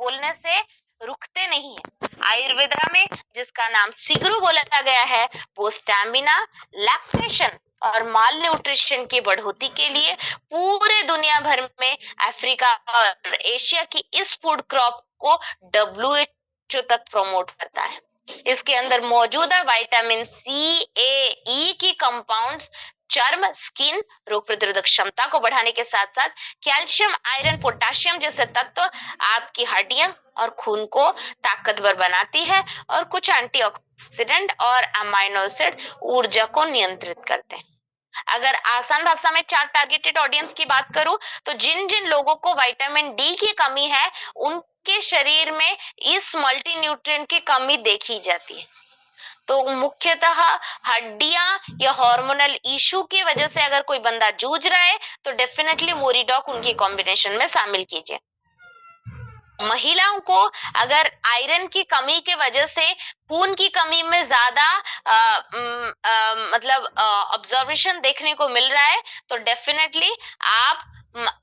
बोलने से रुकते नहीं है। आयुर्वेदा में जिसका नाम सिगरू बोला गया है, वो स्टैमिना, लैक्टेशन और माल न्यूट्रिशन की बढ़ोतरी के लिए पूरे दुनिया भर में अफ्रीका और एशिया की इस फूड क्रॉप को WHO तक प्रमोट करता है। इसके अंदर मौजूदा विटामिन सी, ए, ई की कंपाउंड्स चर्म, स्किन, रोग प्रतिरोधक क्षमता को बढ़ाने के साथ साथ कैल्शियम, आयरन, पोटाशियम जैसे तत्व आपकी हड्डियां और खून को ताकतवर बनाती है और कुछ एंटीऑक्सीडेंट और अमाइनो एसिड ऊर्जा को नियंत्रित करते हैं। अगर आसान भाषा में 4 टारगेटेड ऑडियंस की बात करूं तो जिन जिन लोगों को विटामिन डी की कमी है उनके शरीर में इस मल्टी न्यूट्रिएंट की कमी देखी जाती है। तो मुख्यतः हड्डियां या हार्मोनल इशू की वजह से अगर कोई बंदा जूझ रहा है तो डेफिनेटली मोरिडॉक उनकी कॉम्बिनेशन में शामिल कीजिए। महिलाओं को अगर आयरन की कमी के वजह से खून की कमी में ज्यादा मतलब ऑब्जर्वेशन देखने को मिल रहा है तो डेफिनेटली आप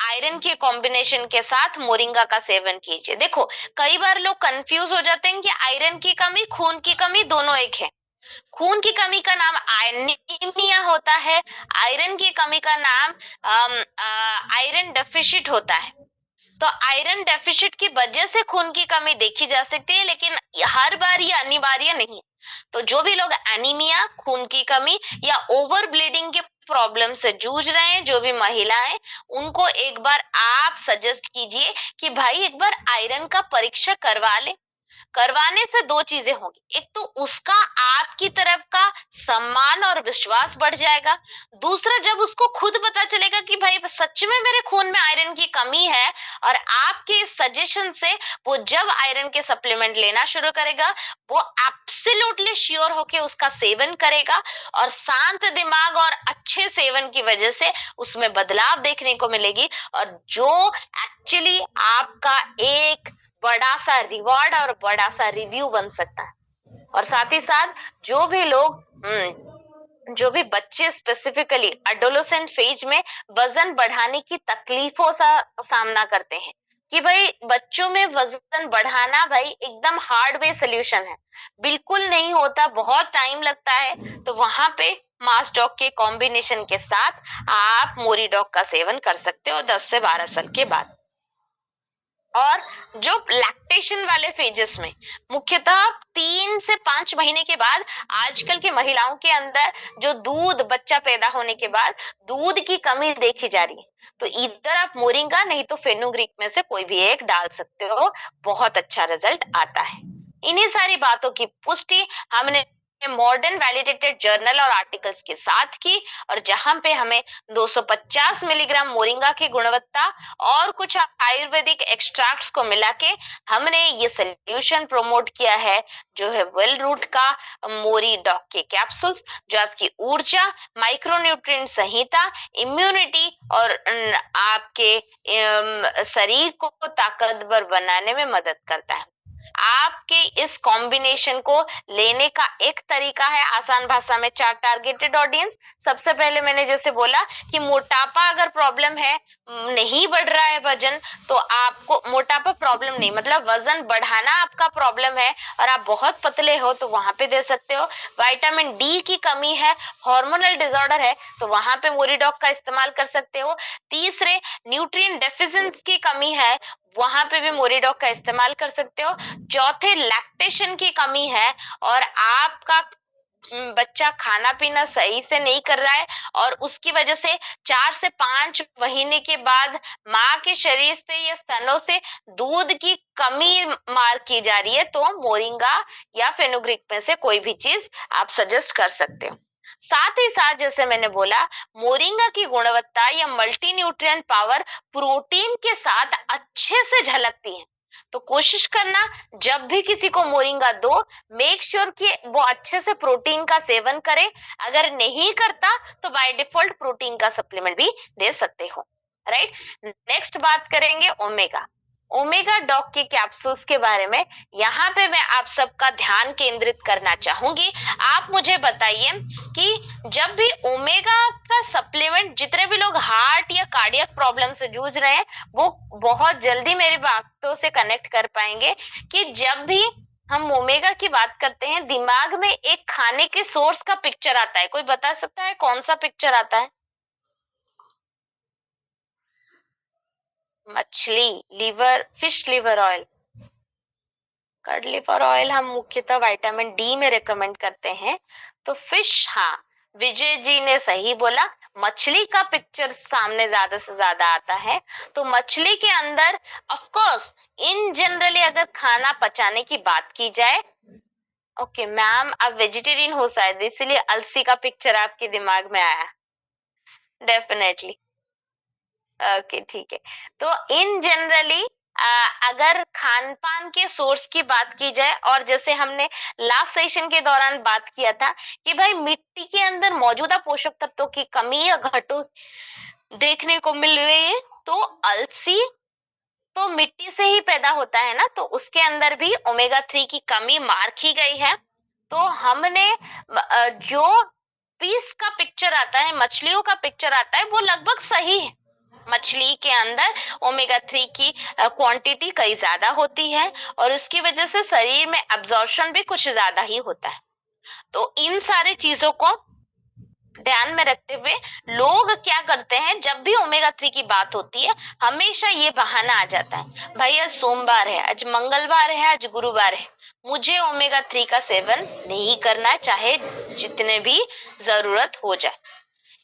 आयरन के कॉम्बिनेशन के साथ मोरिंगा का सेवन कीजिए। देखो कई बार लोग कंफ्यूज हो जाते हैं कि आयरन की कमी, खून की कमी दोनों एक है। खून की कमी का नाम एनीमिया होता है, आयरन की कमी का नाम आयरन डेफिशिट होता है। तो आयरन डेफिशिट की वजह से खून की कमी देखी जा सकती है, लेकिन हर बार ये अनिवार्य नहीं। तो जो भी लोग एनीमिया, खून की कमी या ओवर ब्लीडिंग के प्रॉब्लम से जूझ रहे हैं, जो भी महिलाएं, उनको एक बार आप सजेस्ट कीजिए कि भाई एक बार आयरन का परीक्षा करवा ले। करवाने से 2 चीजें होंगी, एक तो उसका आपकी तरफ का सम्मान और विश्वास बढ़ जाएगा, दूसरा जब उसको खुद पता चलेगा कि भाई सच में मेरे खून में आयरन की कमी है और आपके सजेशन से वो जब आयरन के सप्लीमेंट लेना शुरू करेगा वो एब्सोल्युटली श्योर होके उसका सेवन करेगा और शांत दिमाग और अच्छे सेवन की वजह से उसमें बदलाव देखने को मिलेगी और जो एक्चुअली आपका एक बड़ा सा रिवॉर्ड और बड़ा सा रिव्यू बन सकता है। और साथ ही साथ जो भी बच्चे स्पेसिफिकली एडोलेसेंट फेज में वजन बढ़ाने की तकलीफों का सामना करते हैं कि भाई बच्चों में वजन बढ़ाना भाई एकदम हार्ड वे सोल्यूशन है, बिल्कुल नहीं होता, बहुत टाइम लगता है। तो वहां पे मास डॉग के कॉम्बिनेशन के साथ आप मोरी डॉग का सेवन कर सकते हो 10 से 12 साल के बाद। और जो लैक्टेशन वाले फेजेस में मुख्यतः 3 से 5 महीने के बाद आजकल की महिलाओं के अंदर जो दूध, बच्चा पैदा होने के बाद दूध की कमी देखी जा रही है, तो इधर आप मोरिंगा नहीं तो फेनुग्रीक में से कोई भी एक डाल सकते हो, बहुत अच्छा रिजल्ट आता है। इन्हीं सारी बातों की पुष्टि हमने मॉडर्न वैलिडेटेड जर्नल और आर्टिकल्स के साथ की और जहां पे हमें 250 मिलीग्राम मोरिंगा की गुणवत्ता और कुछ आयुर्वेदिक एक्सट्रैक्ट्स को मिला के हमने ये सोल्यूशन प्रमोट किया है जो है वेल रूट का मोरी डॉग के कैप्सूल्स, जो आपकी ऊर्जा, माइक्रोन्यूट्रिएंट संहिता, इम्यूनिटी और आपके शरीर को ताकतवर बनाने में मदद करता है। आपके इस कॉम्बिनेशन को लेने का एक तरीका है आसान भाषा में 4 टारगेटेड ऑडियंस। सबसे पहले मैंने जैसे बोला कि मोटापा अगर प्रॉब्लम है, नहीं बढ़ रहा है वजन, तो आपको मोटापा प्रॉब्लम नहीं, मतलब वजन बढ़ाना आपका प्रॉब्लम है और आप बहुत पतले हो तो वहां पे दे सकते हो। विटामिन डी की कमी है, हार्मोनल डिसऑर्डर है, तो वहां पे मोरीडॉक का इस्तेमाल कर सकते हो। तीसरे, न्यूट्रिएंट डेफिशिएंसी की कमी है, वहां पे भी मोरिडॉक का इस्तेमाल कर सकते हो। चौथे, लैक्टेशन की कमी है और आपका बच्चा खाना पीना सही से नहीं कर रहा है और उसकी वजह से 4 से 5 महीने के बाद माँ के शरीर से या स्तनों से दूध की कमी मार की जा रही है, तो मोरिंगा या फेनुग्रीक में से कोई भी चीज आप सजेस्ट कर सकते हो। साथ ही साथ जैसे मैंने बोला, मोरिंगा की गुणवत्ता या मल्टी न्यूट्रिएंट पावर प्रोटीन के साथ अच्छे से झलकती है। तो कोशिश करना जब भी किसी को मोरिंगा दो, मेक श्योर कि वो अच्छे से प्रोटीन का सेवन करे। अगर नहीं करता तो बाय डिफॉल्ट प्रोटीन का सप्लीमेंट भी दे सकते हो, राइट। नेक्स्ट बात करेंगे ओमेगा। ओमेगा डॉग के कैप्सूल्स के बारे में यहाँ पे मैं आप सबका ध्यान केंद्रित करना चाहूंगी। आप मुझे बताइए कि जब भी ओमेगा का सप्लीमेंट, जितने भी लोग हार्ट या कार्डियक प्रॉब्लम से जूझ रहे हैं वो बहुत जल्दी मेरी बातों से कनेक्ट कर पाएंगे कि जब भी हम ओमेगा की बात करते हैं दिमाग में एक खाने के सोर्स का पिक्चर आता है। कोई बता सकता है कौन सा पिक्चर आता है? मछली, liver, fish liver oil, cod liver oil हम मुख्यतः विटामिन डी में रिकमेंड करते हैं। तो फिश, हाँ विजय जी ने सही बोला, मछली का पिक्चर सामने ज्यादा से ज्यादा आता है। तो मछली के अंदर ऑफ कोर्स इन जनरली अगर खाना पचाने की बात की जाए, ओके मैम आप वेजिटेरियन हो शायद इसीलिए अलसी का पिक्चर आपके दिमाग में आया। डेफिनेटली, ओके ठीक है। तो इन जनरली अगर खान पान के सोर्स की बात की जाए, और जैसे हमने लास्ट सेशन के दौरान बात किया था कि भाई मिट्टी के अंदर मौजूदा पोषक तत्वों की कमी या घटो देखने को मिल रही है, तो अलसी तो मिट्टी से ही पैदा होता है ना, तो उसके अंदर भी ओमेगा 3 की कमी मार्क गई है। तो हमने जो पीस का पिक्चर आता है, मछलियों का पिक्चर आता है, वो लगभग सही है। मछली के अंदर ओमेगा 3 की क्वांटिटी कई ज्यादा होती है और उसकी वजह से शरीर में एब्जॉर्प्शन भी कुछ ज्यादा ही होता है। तो इन सारी चीजों को ध्यान में रखते हुए लोग क्या करते हैं, जब भी ओमेगा 3 की बात होती है हमेशा ये बहाना आ जाता है, भाई आज सोमवार है, आज मंगलवार है, आज गुरुवार है, मुझे ओमेगा 3 का सेवन नहीं करना चाहे जितने भी जरूरत हो जाए।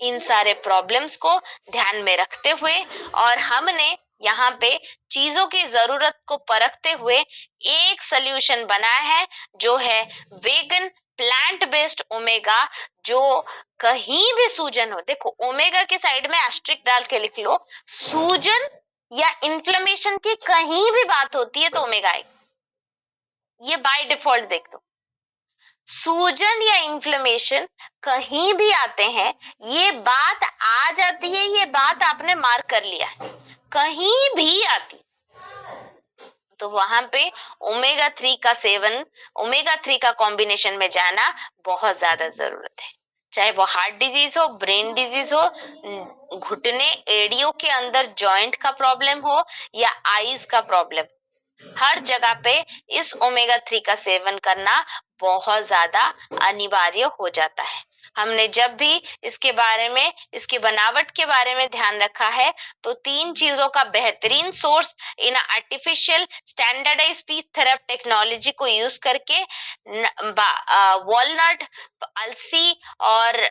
इन सारे प्रॉब्लम्स को ध्यान में रखते हुए और हमने यहाँ पे चीजों की जरूरत को परखते हुए एक सोल्यूशन बनाया है जो है वेगन प्लांट बेस्ड ओमेगा, जो कहीं भी सूजन हो, देखो ओमेगा के साइड में एस्ट्रिक डाल के लिख लो, सूजन या इन्फ्लेमेशन की कहीं भी बात होती है तो ओमेगा आएगा, ये बाय डिफॉल्ट देख दो। सूजन या इन्फ्लेमेशन कहीं भी आते हैं, ये बात आ जाती है, ये बात आपने मार्क कर लिया है, कहीं भी आती, तो वहां पे ओमेगा 3 का सेवन, ओमेगा 3 का कॉम्बिनेशन में जाना बहुत ज्यादा जरूरत है। चाहे वो हार्ट डिजीज हो, ब्रेन डिजीज हो, घुटने एड़ियों के अंदर जॉइंट का प्रॉब्लम हो या आईज का प्रॉब्लम, हर जगह पे इस ओमेगा 3 का सेवन करना बहुत ज्यादा अनिवार्य हो जाता है। हमने जब भी इसके बारे में, इसकी बनावट के बारे में ध्यान रखा है तो 3 चीजों का बेहतरीन source in artificial standardise piece therapy technology को यूज करके वॉलनट, अलसी और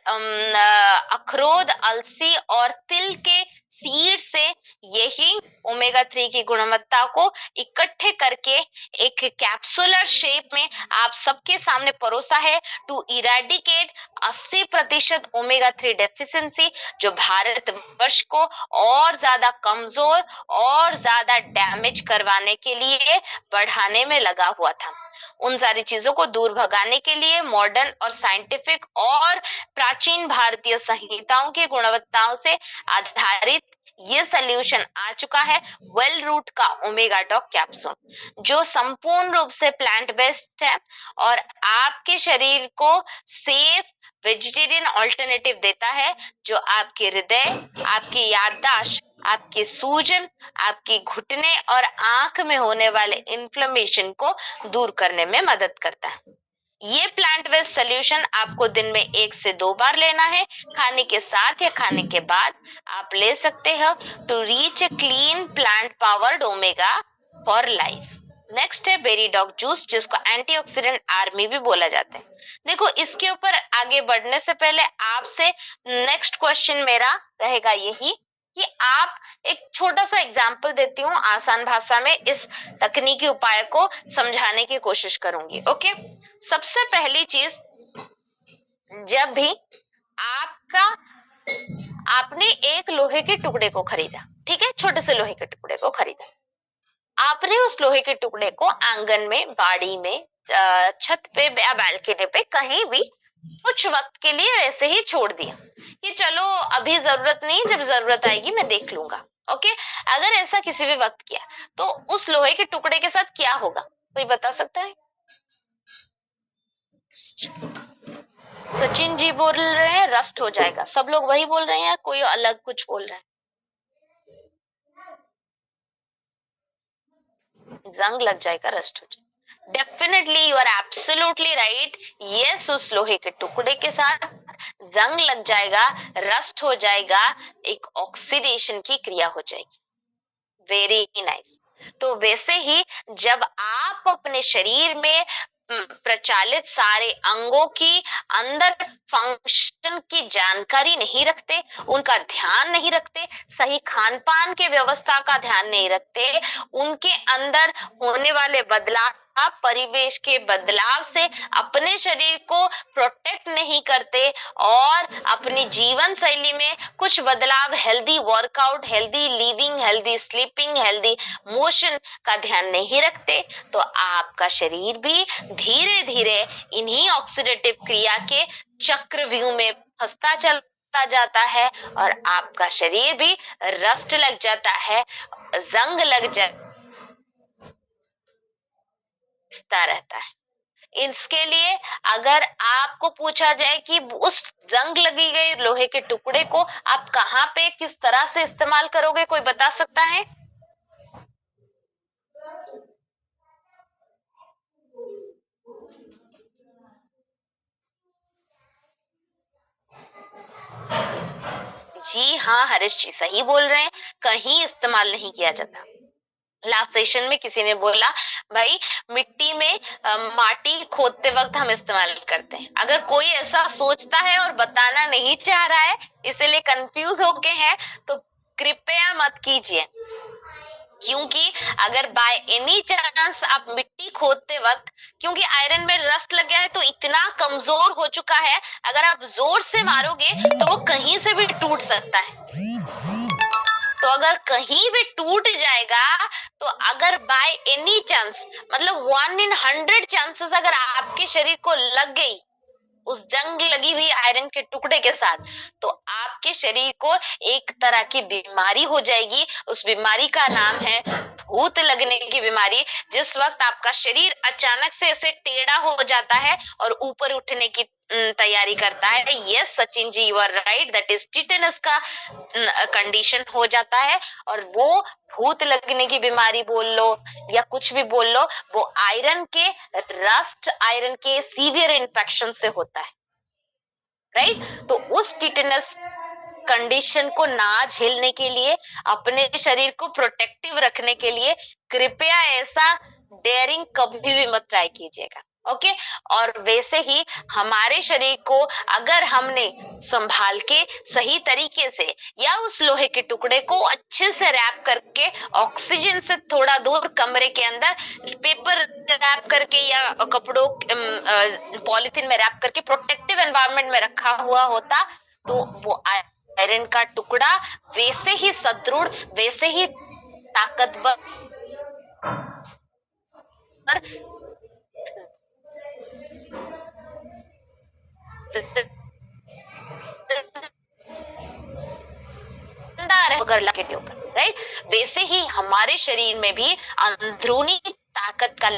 अखरोट, अलसी और तिल के सीड से यही ओमेगा 3 की गुणवत्ता को इकट्ठे करके एक कैप्सुलर शेप में आप सबके सामने परोसा है टू इरेडिकेट 80% ओमेगा 3 डेफिशिएंसी, जो भारत वर्ष को और ज्यादा कमजोर और ज्यादा डैमेज करवाने के लिए बढ़ाने में लगा हुआ था। उन सारी चीजों को दूर भगाने के लिए मॉडर्न और साइंटिफिक और प्राचीन भारतीय संहिताओं की गुणवत्ताओं से आधारित ये सोल्यूशन आ चुका है, वेल रूट का ओमेगा डॉग कैप्सूल, जो संपूर्ण रूप से प्लांट बेस्ड है और आपके शरीर को सेफ वेजिटेरियन ऑल्टरनेटिव देता है, जो आपके हृदय, आपकी याददाश्त, आपकी सूजन, आपकी घुटने और आंख में होने वाले इन्फ्लेमेशन को दूर करने में मदद करता है। ये प्लांट बेस्ड सोल्यूशन आपको दिन में 1 से 2 बार लेना है, खाने के साथ या खाने के बाद आप ले सकते हो to reach a clean plant powered omega for life. Next है बेरी डॉग जूस, जिसको एंटीऑक्सीडेंट आर्मी भी बोला जाता है। देखो इसके ऊपर आगे बढ़ने से पहले आपसे नेक्स्ट क्वेश्चन मेरा रहेगा यही कि आप एक छोटा सा एग्जाम्पल देती हूँ आसान भाषा में, इस तकनीकी उपाय को समझाने की कोशिश करूंगी। ओके, सबसे पहली चीज, जब भी आपने एक लोहे के टुकड़े को खरीदा, ठीक है, छोटे से लोहे के टुकड़े को खरीदा, आपने उस लोहे के टुकड़े को आंगन में, बाड़ी में, छत पे या बालकनी पे कहीं भी कुछ वक्त के लिए ऐसे ही छोड़ दिया कि चलो अभी जरूरत नहीं, जब जरूरत आएगी मैं देख लूंगा। ओके, अगर ऐसा किसी भी वक्त किया तो उस लोहे के टुकड़े के साथ क्या होगा, कोई बता सकता है? सचिन जी बोल रहे हैं रस्ट हो जाएगा, सब लोग वही बोल रहे हैं, कोई अलग कुछ बोल रहा है? जंग लग जाएगा, रस्ट हो जाएगा। Definitely you are absolutely right. Yes, उस लोहे के टुकड़े के साथ जंग लग जाएगा, रस्ट हो जाएगा, एक ऑक्सीडेशन की क्रिया हो जाएगी। Very nice. तो वैसे ही जब आप अपने शरीर में प्रचालित सारे अंगों की अंदर फंक्शन की जानकारी नहीं रखते, उनका ध्यान नहीं रखते, सही खान पान के व्यवस्था का ध्यान नहीं रखते, उनके अंदर होने वाले बदलाव, परिवेश के बदलाव से अपने शरीर को प्रोटेक्ट नहीं करते और अपनी जीवन शैली में कुछ बदलाव, healthy workout, healthy living, healthy sleeping, healthy motion का ध्यान नहीं रखते, तो आपका शरीर भी धीरे धीरे इन्हीं ऑक्सीडेटिव क्रिया के चक्रव्यूह में फंसता चलता जाता है और आपका शरीर भी रस्ट लग जाता है, जंग लग जाता रहता है। इसके लिए अगर आपको पूछा जाए कि उस जंग लगी गई लोहे के टुकड़े को आप कहाँ पे किस तरह से इस्तेमाल करोगे, कोई बता सकता है? जी हाँ हरीश जी सही बोल रहे हैं, कहीं इस्तेमाल नहीं किया जाता। लास्ट सेशन में किसी ने बोला भाई मिट्टी में माटी खोदते वक्त हम इस्तेमाल करते हैं। अगर कोई ऐसा सोचता है और बताना नहीं चाह रहा है, इसलिए कंफ्यूज होके है, तो कृपया मत कीजिए, क्योंकि अगर बाय एनी चांस आप मिट्टी खोदते वक्त, क्योंकि आयरन में रस्ट लग गया है तो इतना कमजोर हो चुका है, अगर आप जोर से मारोगे तो वो कहीं से भी टूट सकता है। तो अगर कहीं भी टूट जाएगा, तो अगर बाय एनी चांस, मतलब 1 in 100 चांसेस अगर आपके शरीर को लग गई उस जंग लगी हुई आयरन के टुकड़े के साथ, तो आपके शरीर को एक तरह की बीमारी हो जाएगी। उस बीमारी का नाम है भूत लगने की बीमारी। जिस वक्त आपका शरीर अचानक से ऐसे टेढ़ा हो जाता है और ऊपर उठने की तैयारी करता है, yes Sachin ji you are right, that is tetanus का कंडीशन हो जाता है। और वो भूत लगने की बीमारी बोल लो या कुछ भी बोल लो, वो आयरन के रस्ट, आयरन के सीवियर इन्फेक्शन से होता है, राइट? तो उस टिटेनस कंडीशन को ना झेलने के लिए, अपने शरीर को प्रोटेक्टिव रखने के लिए कृपया ऐसा डेयरिंग कभी भी मत ट्राई कीजिएगा, ओके? और वैसे ही हमारे शरीर को अगर हमने संभाल के सही तरीके से या उस लोहे के टुकड़े को अच्छे से रैप करके ऑक्सीजन से थोड़ा दूर कमरे के अंदर पेपर रैप करके या कपड़ों पॉलिथीन में रैप करके प्रोटेक्टिव एनवायरनमेंट में रखा हुआ होता, तो वो आयरन का टुकड़ा वैसे ही सदृढ़, वैसे ही ताकतवर राइट? वैसे ही हमारे शरीर में भी अंदरूनी ताकत का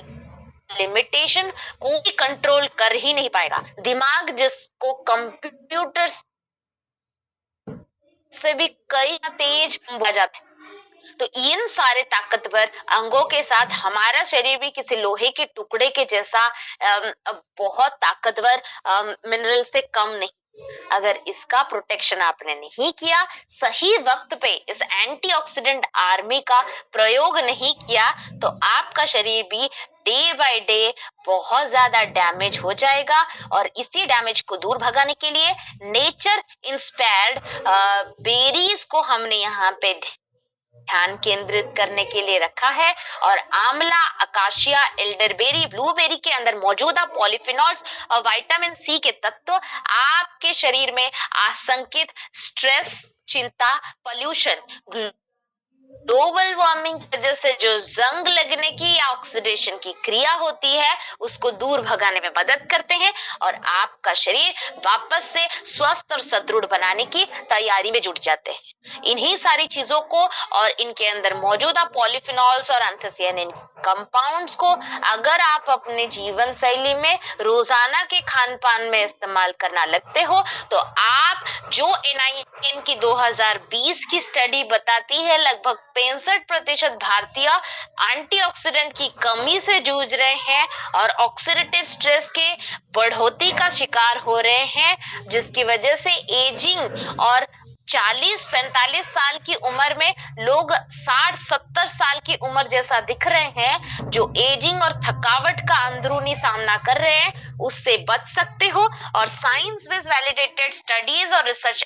लिमिटेशन कोई कंट्रोल कर ही नहीं पाएगा। दिमाग जिसको कंप्यूटर से भी कई तेज हो जाता है, तो इन सारे ताकतवर अंगों के साथ हमारा शरीर भी किसी लोहे के टुकड़े के जैसा बहुत ताकतवर मिनरल से कम नहीं। अगर इसका प्रोटेक्शन आपने नहीं किया, सही वक्त पे इस एंटीऑक्सीडेंट आर्मी का प्रयोग नहीं किया, तो आपका शरीर भी डे बाय डे बहुत ज्यादा डैमेज हो जाएगा। और इसी डैमेज को दूर भगाने के लिए नेचर इंस्पायर्ड बेरीज को हमने यहाँ पे ध्यान केंद्रित करने के लिए रखा है। और आंवला, अकाशिया, एल्डरबेरी, ब्लूबेरी के अंदर मौजूदा पॉलीफिनॉल्स और विटामिन सी के तत्व आपके शरीर में आशंकित स्ट्रेस, चिंता, पोल्यूशन, ग्लोबल वार्मिंग की वजह से जो जंग लगने की या ऑक्सीडेशन की क्रिया होती है उसको दूर भगाने में मदद करते हैं और आपका शरीर वापस से स्वस्थ और सुदृढ़ बनाने की तैयारी में जुट जाते हैं। इन्हीं सारी चीजों को और इनके अंदर मौजूदा पॉलीफिनॉल्स और एंथोसियानिन कंपाउंड्स को अगर आप अपने जीवन शैली में रोजाना के खान पान में इस्तेमाल करना लगते हो तो आप जो NIN की 2020 की स्टडी बताती है लगभग 65% भारतीय एंटीऑक्सीडेंट की कमी से जूझ रहे हैं और ऑक्सीडेटिव स्ट्रेस के बढ़ोतरी का शिकार हो रहे हैं, जिसकी वजह से एजिंग और 40-45 साल की उम्र में लोग 60-70 साल की उम्र जैसा दिख रहे हैं। जो एजिंग और थकावट का अंदरूनी सामना कर रहे हैं उससे बच सकते हो और साइंस बेस्ड वैलिडेटेड स्टडीज और रिसर्च